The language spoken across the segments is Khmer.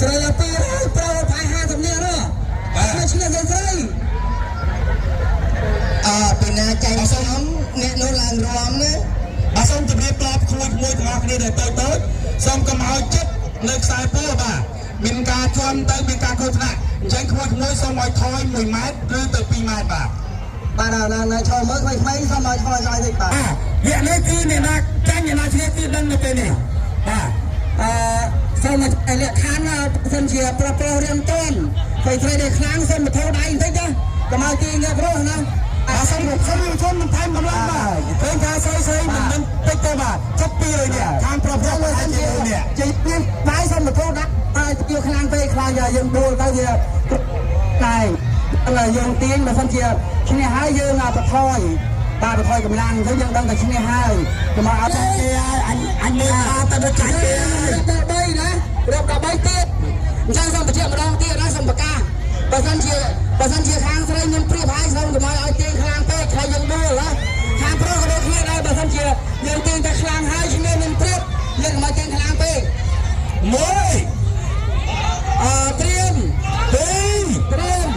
ស្រីពីហើយប្រូផា50នាក់នោះមិនឆ្លៀតស្រីពីណាចៃសំអ្នកនោះឡើងរំណាបាទសូមជម្រាបប្រាប់ក្មួយទាំងអស់គ្នាដែលតូចសូមកុំឲ្យចិត្តនៅខ្សែពោះបាទមានការជន់ទៅមានការខូចថ្នាក់អញ្ចឹងក្មួយសូមឲ្យថយ1ម៉ែត្រឬទៅ2ម៉ែត្របាទបាទណាឈរមើលថ្មីសូមឲ្យថយតិចបាទវានេះគឺអ្នកណាចាញ់អ្នកណាឈ្នះគឺដឹងនៅពេលនេះបាទសូមឲ្យលក្ខខណ្ឌបើសិនជាប្រុសរៀងតន់ស្រីដែលខ្លាំងសូមធូរដៃបន្តិចណាកុំឲ្យទីងាប់រស់ណាសូមជនមិនថែមកម្លាំងបាទឃើញថាស្រីមិនតិចទេបាទជិត200នាក់ខាងប្រុសលើតែ200នាក់ជិះពីដៃសូមធូរដាក់ទៀវខ្លាំងពេកខ្លាចយើងដួលទៅវាដៃយើងទាញបើសិនជាឈ្នះហើយយើងបថយបាទបថយកម្លាំងទៅយើងដឹងតែឈ្នះហើយកុំឲ្យអត់ទេអញមើលតែទៅចាច់ទេ13ណារៀប13ទៀតអញ្ចឹងសូមបញ្ជាក់ម្ដងទៀតណាសូមប្រកាសបើសិនជាខាងស្រីមានព្រៀបហើយសូមកុំឲ្យទាញខ្លាំងពេកហើយយើងដួលណាខាងប្រុសក៏ដូចគ្នាដែរបើសិនជាយើងទាញតែខ្លាំងហើយឈ្នះមានព្រៀបយើងកុំឲ្យទាញខ្លាំងពេកមួយត្រៀម2ត្រៀម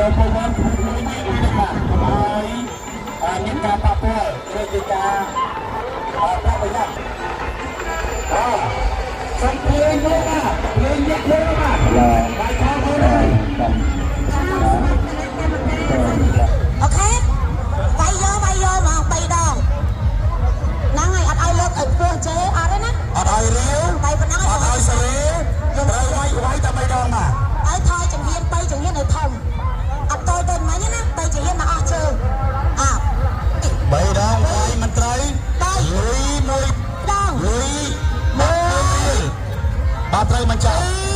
សូមបងប្អូនជួយនិយាយបាទហើយមានការប៉ះពាល់ឬជាការប្រប្រយ័ត្នសូមព្រៀងលោកបាទព្រៀងយកលោកបាទបាយខោហើយអូខេបាយយកមក3ដងហ្នឹងហើយអត់ឲ្យលើកឲ្យពោះជេអត់ទេណាអត់ឲ្យរាវបាយប៉ុណ្ណឹងអត់ឲ្យសេរីយើងត្រូវវាយតែ3ដងបាទឲ្យថយចំហៀន3ចំហៀនឲ្យធំអត់តូចដូចមិញណាទៅជាហ៊ានមកអស់ជើង3ដងវាយមិនត្រូវ1ដងបាទត្រូវមកចាក់